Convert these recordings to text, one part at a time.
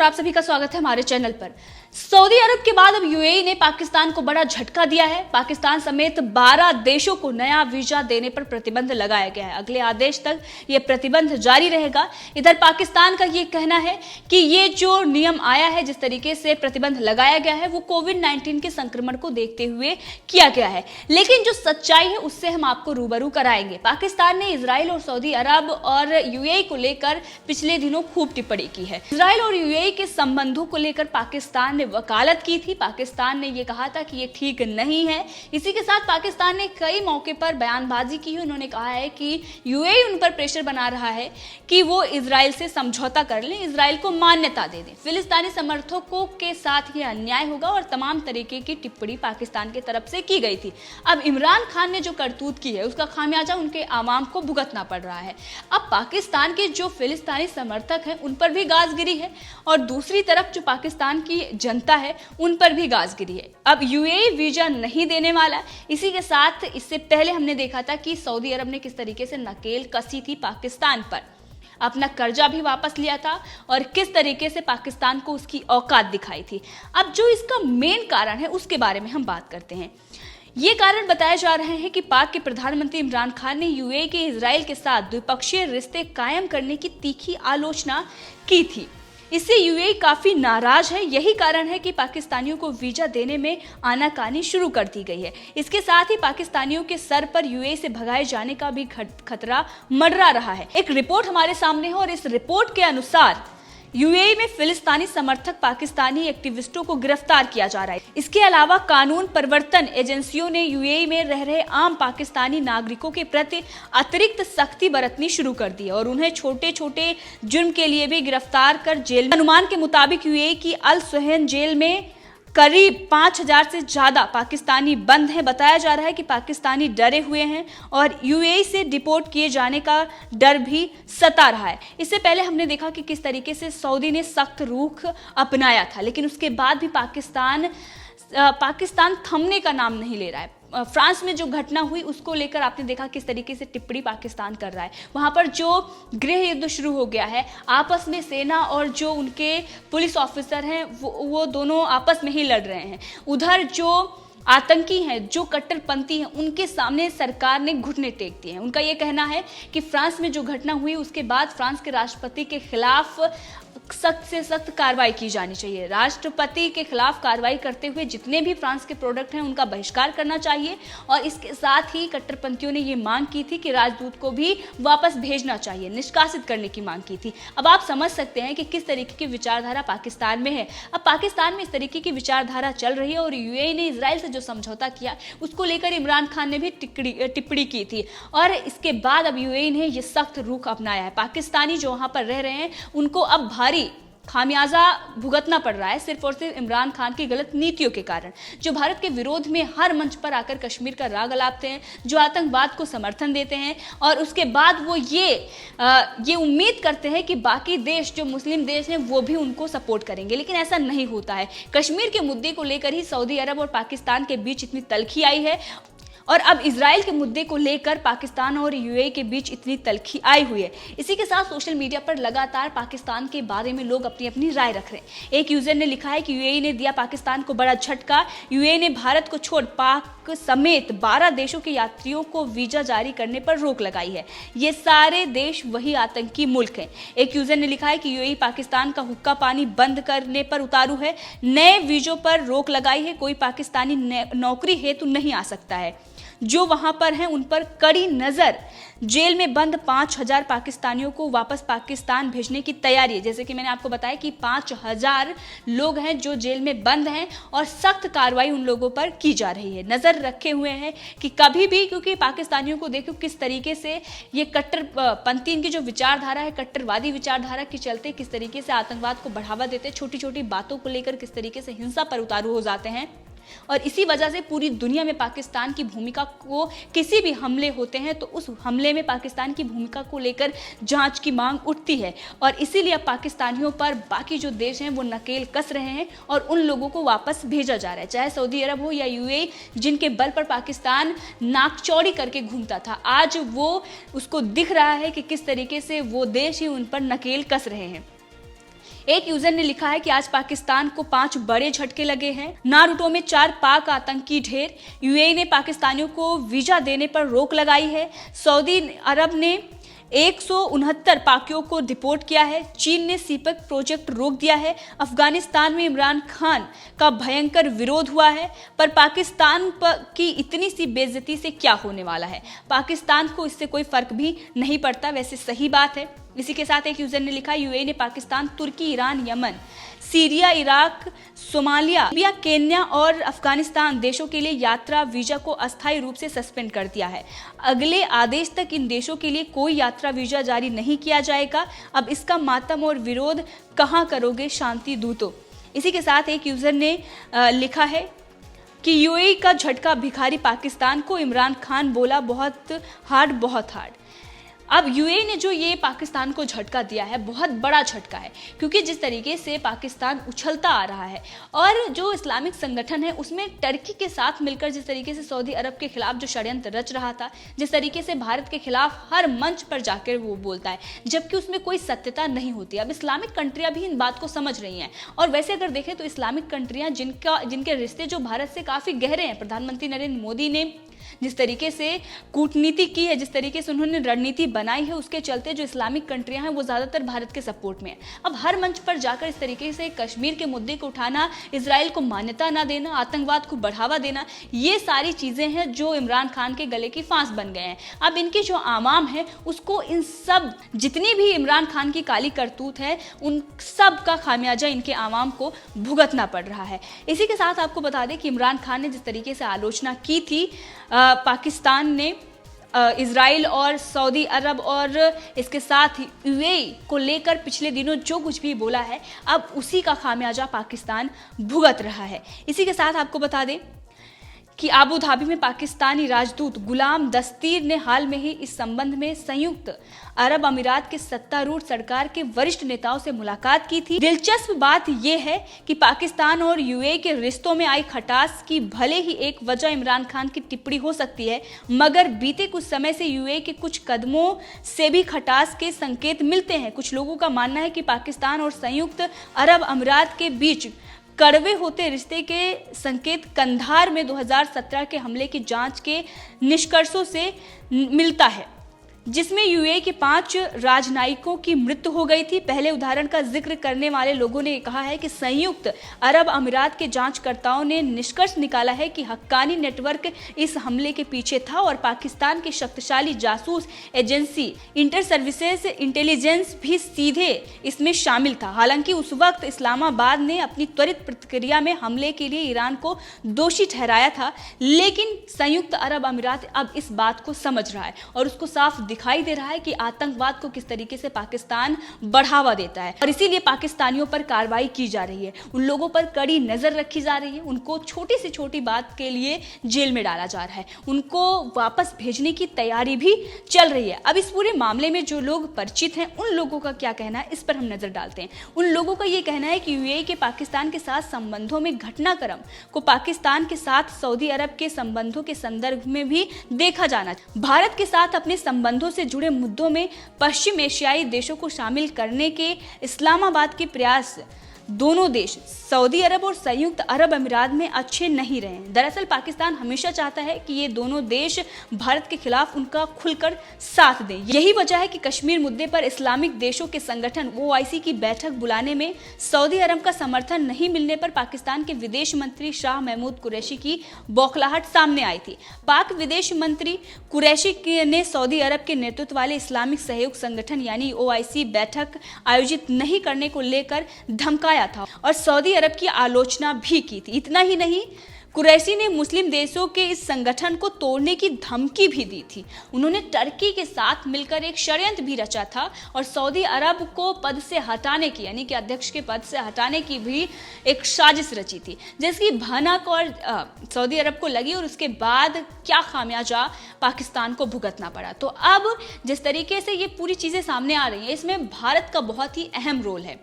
आप सभी का स्वागत है हमारे चैनल पर। सऊदी अरब के बाद अब यूएई ने पाकिस्तान को बड़ा झटका दिया है। पाकिस्तान समेत 12 देशों को नया वीजा देने पर प्रतिबंध लगाया गया है। अगले आदेश तक यह प्रतिबंध जारी रहेगा। इधर पाकिस्तान का यह कहना है कि ये जो नियम आया है, जिस तरीके से प्रतिबंध लगाया गया है, वो कोविड-19 के संक्रमण को देखते हुए किया गया है। लेकिन जो सच्चाई है उससे हम आपको रूबरू कराएंगे। पाकिस्तान ने इजराइल और सऊदी अरब और यूएई को लेकर पिछले दिनों खूब टिप्पणी की है। इजराइल और यूएई के संबंधों को लेकर पाकिस्तान ने वकालत की थी। पाकिस्तान ने यह कहा था कि ये ठीक नहीं है। इसी के साथ पाकिस्तान ने कई मौके पर बयानबाजी की है। उन्होंने कहा है कि यूएई उन पर प्रेशर बना रहा है कि वो इजराइल से समझौता कर लें, इजराइल को मान्यता दे दें। फिलिस्तीनी समर्थकों के साथ ये अन्याय होगा और तमाम तरीके की टिप्पणी पाकिस्तान की तरफ से की गई थी। अब इमरान खान ने जो करतूत की है उसका खामियाजा उनके आवाम को भुगतना पड़ रहा है। अब पाकिस्तान के जो फिलिस्तीनी समर्थक हैं उन पर भी गाज गिरी है और दूसरी तरफ जो पाकिस्तान की जनता है उन पर भी गाज गिरी है। अब यूएई वीजा नहीं देने वाला। इसी के साथ इससे पहले हमने देखा था कि सऊदी अरब ने किस तरीके से नकेल कसी थी पाकिस्तान पर, अपना कर्जा भी वापस लिया था और किस तरीके से पाकिस्तान को उसकी औकात दिखाई थी। अब जो इसका मेन कारण है उसके बारे में हम बात करते हैं। ये कारण बताए जा रहे हैं कि पाक के प्रधानमंत्री इमरान खान ने यूएई के इजराइल के साथ द्विपक्षीय रिश्ते कायम करने की तीखी आलोचना की थी। इससे यूएई काफी नाराज है। यही कारण है कि पाकिस्तानियों को वीजा देने में आनाकानी शुरू कर दी गई है। इसके साथ ही पाकिस्तानियों के सर पर यूएई से भगाए जाने का भी खतरा मंडरा रहा है। एक रिपोर्ट हमारे सामने है और इस रिपोर्ट के अनुसार यूएई में फिलिस्तीनी समर्थक पाकिस्तानी एक्टिविस्टों को गिरफ्तार किया जा रहा है। इसके अलावा कानून प्रवर्तन एजेंसियों ने यूएई में रह रहे आम पाकिस्तानी नागरिकों के प्रति अतिरिक्त सख्ती बरतनी शुरू कर दी है और उन्हें छोटे छोटे जुर्म के लिए भी गिरफ्तार कर जेल। अनुमान के मुताबिक यूएई की अल सुहैन जेल में करीब 5000 से ज्यादा पाकिस्तानी बंद हैं। बताया जा रहा है कि पाकिस्तानी डरे हुए हैं और यूएई से डिपोर्ट किए जाने का डर भी सता रहा है। इससे पहले हमने देखा कि किस तरीके से सऊदी ने सख्त रुख अपनाया था, लेकिन उसके बाद भी पाकिस्तान थमने का नाम नहीं ले रहा है। फ्रांस में जो घटना हुई उसको लेकर आपने देखा किस तरीके से टिप्पणी पाकिस्तान कर रहा है। वहां पर जो गृह युद्ध शुरू हो गया है, आपस में सेना और जो उनके पुलिस ऑफिसर हैं वो दोनों आपस में ही लड़ रहे हैं। उधर जो आतंकी हैं, जो कट्टरपंथी हैं, उनके सामने सरकार ने घुटने टेक दिए हैं। उनका ये कहना है कि फ्रांस में जो घटना हुई उसके बाद फ्रांस के राष्ट्रपति के खिलाफ सख्त से सख्त कार्रवाई की जानी चाहिए। राष्ट्रपति के खिलाफ कार्रवाई करते हुए जितने भी फ्रांस के प्रोडक्ट हैं उनका बहिष्कार करना चाहिए और इसके साथ ही कट्टरपंथियों ने ये मांग की थी कि राजदूत को भी वापस भेजना चाहिए, निष्कासित करने की मांग की थी। अब आप समझ सकते हैं कि किस तरीके की विचारधारा पाकिस्तान में है। अब पाकिस्तान में इस तरीके की विचारधारा चल रही है और यूएई ने इजराइल से जो समझौता किया उसको लेकर इमरान खान ने भी टिप्पणी की थी और इसके बाद अब यूएई ने यह सख्त रुख अपनाया है। पाकिस्तानी जो वहां पर रह रहे हैं उनको अब भारी खामियाजा भुगतना पड़ रहा है, सिर्फ और सिर्फ इमरान खान की गलत नीतियों के कारण, जो भारत के विरोध में हर मंच पर आकर कश्मीर का राग अलापते हैं, जो आतंकवाद को समर्थन देते हैं और उसके बाद वो ये उम्मीद करते हैं कि बाकी देश जो मुस्लिम देश हैं वो भी उनको सपोर्ट करेंगे, लेकिन ऐसा नहीं होता है। कश्मीर के मुद्दे को लेकर ही सऊदी अरब और पाकिस्तान के बीच इतनी तल्खी आई है और अब इजराइल के मुद्दे को लेकर पाकिस्तान और यूएई के बीच इतनी तल्खी आई हुई है। इसी के साथ सोशल मीडिया पर लगातार पाकिस्तान के बारे में लोग अपनी अपनी राय रख रहे हैं। एक यूजर ने लिखा है कि यूएई ने दिया पाकिस्तान को बड़ा झटका। यूएई ने भारत को छोड़ पाक समेत 12 देशों के यात्रियों को वीजा जारी करने पर रोक लगाई है। ये सारे देश वही आतंकी मुल्क हैं। एक यूजर ने लिखा है कि यूएई पाकिस्तान का हुक्का पानी बंद करने पर उतारू है, नए वीजों पर रोक लगाई है, कोई पाकिस्तानी नौकरी हेतु नहीं आ सकता है, जो वहां पर हैं उन पर कड़ी नजर। जेल में बंद 5000 पाकिस्तानियों को वापस पाकिस्तान भेजने की तैयारी है। जैसे कि मैंने आपको बताया कि 5000 लोग हैं जो जेल में बंद हैं और सख्त कार्रवाई उन लोगों पर की जा रही है। नजर रखे हुए हैं कि कभी भी, क्योंकि पाकिस्तानियों को देखो किस तरीके से ये कट्टरपंथी, इनकी जो विचारधारा है, कट्टरवादी विचारधारा के चलते किस तरीके से आतंकवाद को बढ़ावा देते हैं, छोटी छोटी बातों को लेकर किस तरीके से हिंसा पर उतारू हो जाते हैं और इसी वजह से पूरी दुनिया में पाकिस्तान की भूमिका को, किसी भी हमले होते हैं तो उस हमले में पाकिस्तान की भूमिका को लेकर जांच की मांग उठती है और इसीलिए अब पाकिस्तानियों पर बाकी जो देश हैं वो नकेल कस रहे हैं और उन लोगों को वापस भेजा जा रहा है, चाहे सऊदी अरब हो या यूएई, जिनके बल पर पाकिस्तान नाक चौड़ी करके घूमता था। आज वो उसको दिख रहा है कि किस तरीके से वो देश ही उन पर नकेल कस रहे हैं। एक यूजर ने लिखा है कि आज पाकिस्तान को 5 बड़े झटके लगे हैं। नारुतो में 4 पाक आतंकी ढेर। यूएई ने पाकिस्तानियों को वीजा देने पर रोक लगाई है। सऊदी अरब ने 169 पाकियों को डिपोर्ट किया है। चीन ने सीपक प्रोजेक्ट रोक दिया है। अफगानिस्तान में इमरान खान का भयंकर विरोध हुआ है। पर पाकिस्तान की इतनी सी बेइज्जती से क्या होने वाला है? पाकिस्तान को इससे कोई फर्क भी नहीं पड़ता। वैसे सही बात है। इसी के साथ एक यूजर ने लिखा, यूएई ने Pakistan, Turkey, Iran, Yemen, Syria, Iraq, Somalia, Libya, Kenya और अफगानिस्तान देशों के लिए यात्रा वीजा को अस्थायी रूप से सस्पेंड कर दिया है। अगले आदेश तक इन देशों के लिए कोई यात्रा वीजा जारी नहीं किया जाएगा। अब इसका मातम और विरोध कहाँ करोगे शांति दूतों? इसी के साथ एक यूजर ने लिखा है कि यूएई का झटका भिखारी पाकिस्तान को, इमरान खान बोला बहुत हार्ड। अब यूएई ने जो ये पाकिस्तान को झटका दिया है, बहुत बड़ा झटका है, क्योंकि जिस तरीके से पाकिस्तान उछलता आ रहा है और जो इस्लामिक संगठन है उसमें टर्की के साथ मिलकर जिस तरीके से सऊदी अरब के खिलाफ जो षड्यंत्र रच रहा था, जिस तरीके से भारत के खिलाफ हर मंच पर जाकर वो बोलता है, जबकि उसमें कोई सत्यता नहीं होती। अब इस्लामिक कंट्रियां भी इन बात को समझ रही हैं। और वैसे अगर देखें तो इस्लामिक कंट्रियां जिनके रिश्ते जो भारत से काफ़ी गहरे हैं, प्रधानमंत्री नरेंद्र मोदी ने जिस तरीके से कूटनीति की है, जिस तरीके से उन्होंने रणनीति बनाई है, उसके चलते जो इस्लामिक कंट्रियां हैं वो ज़्यादातर भारत के सपोर्ट में है। अब हर मंच पर जाकर इस तरीके से कश्मीर के मुद्दे को उठाना, इजराइल को मान्यता ना देना, आतंकवाद को बढ़ावा देना, ये सारी चीज़ें हैं जो इमरान खान के गले की फांस बन गए हैं। अब इनकी जो आवाम है उसको इन सब जितनी भी इमरान खान की काली करतूत है उन सब का खामियाजा इनके आवाम को भुगतना पड़ रहा है। इसी के साथ आपको बता दें कि इमरान खान ने जिस तरीके से आलोचना की थी पाकिस्तान ने इजराइल और सऊदी अरब और इसके साथ ही यूएई को लेकर पिछले दिनों जो कुछ भी बोला है, अब उसी का खामियाजा पाकिस्तान भुगत रहा है। इसी के साथ आपको बता दें कि अबू धाबी में पाकिस्तानी राजदूत गुलाम दस्तीर ने हाल में ही इस संबंध में संयुक्त अरब अमीरात के सत्तारूढ़ सरकार के वरिष्ठ नेताओं से मुलाकात की थी। दिलचस्प बात यह है कि पाकिस्तान और यूएई के रिश्तों में आई खटास की भले ही एक वजह इमरान खान की टिप्पणी हो सकती है, मगर बीते कुछ समय से यूएई के कुछ कदमों से भी खटास के संकेत मिलते हैं। कुछ लोगों का मानना है कि पाकिस्तान और संयुक्त अरब अमीरात के बीच कड़वे होते रिश्ते के संकेत कंधार में 2017 के हमले की जांच के निष्कर्षों से मिलता है, जिसमें यूएई के 5 राजनयिकों की मृत्यु हो गई थी। पहले उदाहरण का जिक्र करने वाले लोगों ने कहा है कि संयुक्त अरब अमीरात के जांचकर्ताओं ने निष्कर्ष निकाला है कि हक्कानी नेटवर्क इस हमले के पीछे था और पाकिस्तान की शक्तिशाली जासूस एजेंसी इंटर सर्विसेज इंटेलिजेंस भी सीधे इसमें शामिल था। हालांकि उस वक्त इस्लामाबाद ने अपनी त्वरित प्रतिक्रिया में हमले के लिए ईरान को दोषी ठहराया था, लेकिन संयुक्त अरब अमीरात अब इस बात को समझ रहा है और उसको साफ दिखाई दे रहा है कि आतंकवाद को किस तरीके से पाकिस्तान बढ़ावा देता है, और इसीलिए पाकिस्तानियों पर कार्रवाई की जा रही है। उन लोगों पर कड़ी नजर रखी जा रही है, उनको छोटी से छोटी बात के लिए जेल में डाला जा रहा है, उनको वापस भेजने की तैयारी भी चल रही है। अब इस पूरे मामले में जो लोग परिचित हैं उन लोगों का क्या कहना है, इस पर हम नजर डालते हैं। उन लोगों का ये कहना है कि यूएई के पाकिस्तान के साथ संबंधों में घटनाक्रम को पाकिस्तान के साथ सऊदी अरब के संबंधों के संदर्भ में भी देखा जाना चाहिए। भारत के साथ अपने संबंधों से जुड़े मुद्दों में पश्चिम एशियाई देशों को शामिल करने के इस्लामाबाद के प्रयास दोनों देश सऊदी अरब और संयुक्त अरब अमीरात में अच्छे नहीं रहे। दरअसल पाकिस्तान हमेशा चाहता है कि ये दोनों देश भारत के खिलाफ उनका खुलकर साथ दें। यही वजह है कि कश्मीर मुद्दे पर इस्लामिक देशों के संगठन ओआईसी की बैठक बुलाने में सऊदी अरब का समर्थन नहीं मिलने पर पाकिस्तान के विदेश मंत्री शाह महमूद कुरैशी की बौखलाहट सामने आई थी। पाक विदेश मंत्री कुरैशी ने सऊदी अरब के नेतृत्व वाले इस्लामिक सहयोग संगठन यानी ओआईसी बैठक आयोजित नहीं करने को लेकर धमकाया था और सऊदी अरब की आलोचना भी की थी। इतना ही नहीं, कुरैशी ने मुस्लिम देशों के इस संगठन को तोड़ने की धमकी भी दी थी। उन्होंने टर्की के साथ मिलकर एक षड्यंत्र भी रचा था और सऊदी अरब को पद से हटाने की यानी कि अध्यक्ष के पद से हटाने की भी एक साजिश रची थी, जिसकी भनक और सऊदी अरब को लगी और उसके बाद क्या खामियाजा पाकिस्तान को भुगतना पड़ा। तो अब जिस तरीके से ये पूरी चीज़ें सामने आ रही हैं, इसमें भारत का बहुत ही अहम रोल है।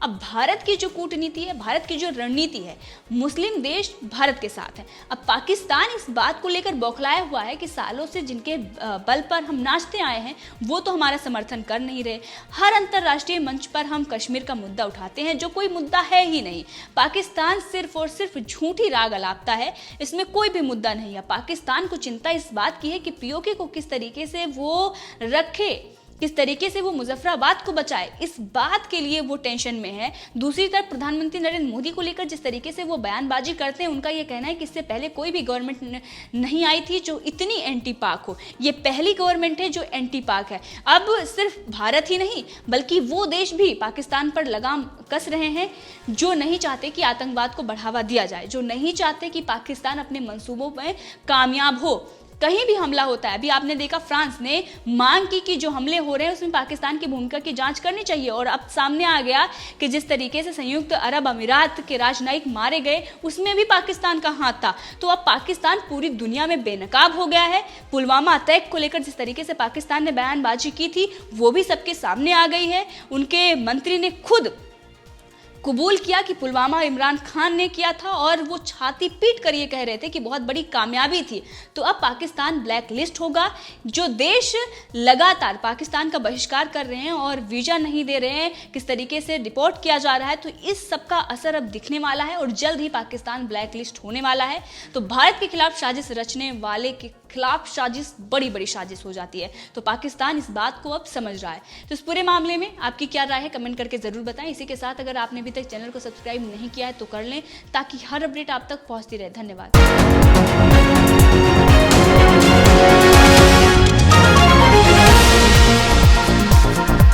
अब भारत की जो कूटनीति है, भारत की जो रणनीति है, मुस्लिम देश भारत के साथ है। अब पाकिस्तान इस बात को लेकर बौखलाया हुआ है कि सालों से जिनके बल पर हम नाचते आए हैं वो तो हमारा समर्थन कर नहीं रहे। हर अंतर्राष्ट्रीय मंच पर हम कश्मीर का मुद्दा उठाते हैं जो कोई मुद्दा है ही नहीं। पाकिस्तान सिर्फ और सिर्फ झूठी राग अलापता है, इसमें कोई भी मुद्दा नहीं है। पाकिस्तान को चिंता इस बात की है कि पीओके को किस तरीके से वो रखे, किस तरीके से वो मुजफ्फराबाद को बचाए, इस बात के लिए वो टेंशन में है। दूसरी तरफ प्रधानमंत्री नरेंद्र मोदी को लेकर जिस तरीके से वो बयानबाजी करते हैं, उनका ये कहना है कि इससे पहले कोई भी गवर्नमेंट नहीं आई थी जो इतनी एंटी पाक हो, ये पहली गवर्नमेंट है जो एंटी पाक है। अब सिर्फ भारत ही नहीं बल्कि वो देश भी पाकिस्तान पर लगाम कस रहे हैं जो नहीं चाहते कि आतंकवाद को बढ़ावा दिया जाए, जो नहीं चाहते कि पाकिस्तान अपने मंसूबों में कामयाब हो। कहीं भी हमला होता है, अभी आपने देखा फ्रांस ने मांग की कि जो हमले हो रहे हैं उसमें पाकिस्तान की भूमिका की जांच करनी चाहिए, और अब सामने आ गया कि जिस तरीके से संयुक्त अरब अमीरात के राजनयिक मारे गए उसमें भी पाकिस्तान का हाथ था। तो अब पाकिस्तान पूरी दुनिया में बेनकाब हो गया है। पुलवामा अटैक को लेकर जिस तरीके से पाकिस्तान ने बयानबाजी की थी वो भी सबके सामने आ गई है। उनके मंत्री ने खुद कबूल किया कि पुलवामा इमरान खान ने किया था और वो छाती पीट कर ये कह रहे थे कि बहुत बड़ी कामयाबी थी। तो अब पाकिस्तान ब्लैक लिस्ट होगा। जो देश लगातार पाकिस्तान का बहिष्कार कर रहे हैं और वीजा नहीं दे रहे हैं, किस तरीके से डिपोर्ट किया जा रहा है, तो इस सब का असर अब दिखने वाला है और जल्द ही पाकिस्तान ब्लैक लिस्ट होने वाला है। तो भारत के खिलाफ साजिश रचने वाले के खिलाफ साजिश बड़ी बड़ी साजिश हो जाती है। तो पाकिस्तान इस बात को अब समझ रहा है। तो इस पूरे मामले में आपकी क्या राय है कमेंट करके जरूर बताएं। इसी के साथ अगर आपने अभी तक चैनल को सब्सक्राइब नहीं किया है तो कर लें ताकि हर अपडेट आप तक पहुंचती रहे। धन्यवाद।